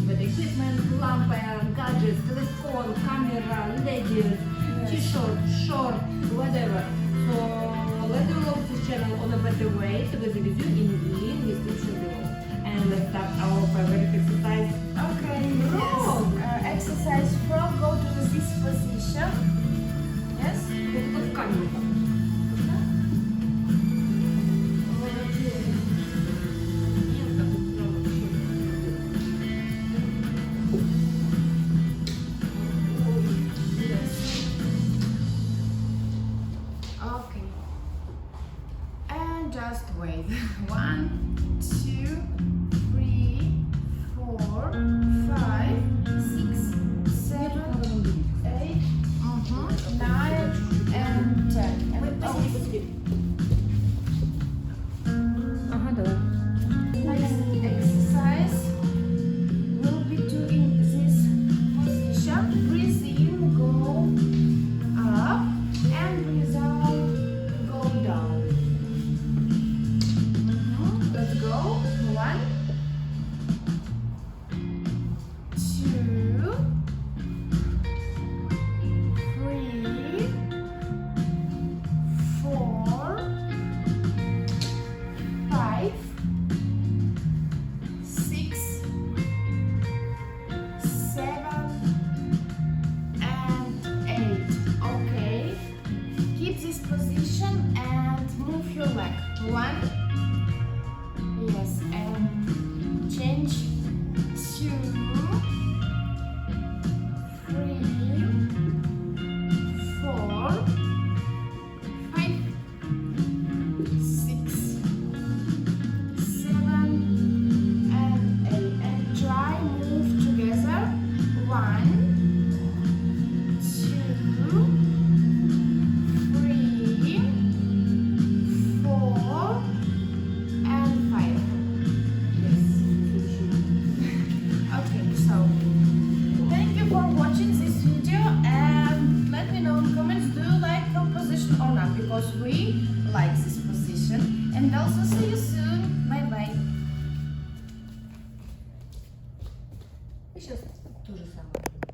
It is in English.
with the equipment, lamp, gadgets, telephone, camera, ladies, t-shirt, short, whatever. So let's develop this channel on a better way together with you in the description below. And let's start our favorite exercise. Okay, Frog. yes. Exercise frog, go to this position. Yes? Вот это в камеру. Okay. And just wait. 1, 2, 3, 4, 5, 6, 7, 8, 9, and 10. And Ага, давай. next exercise will be doing this position. Breathe in, go up, and breathe out, go down. Let's go. 1, 2, 3, 4, 5, 6, 7, and 8. Okay. Keep this position and move your leg. 1. Yes, and change. 2, 3, 4, 5, 6, 7, and 8. And try move together. 1, 2, 3, 4, and 5. Yes. Okay, so thank you for watching this video, and let me know in comments, do you like our position or not, because we like this position. And also see you soon.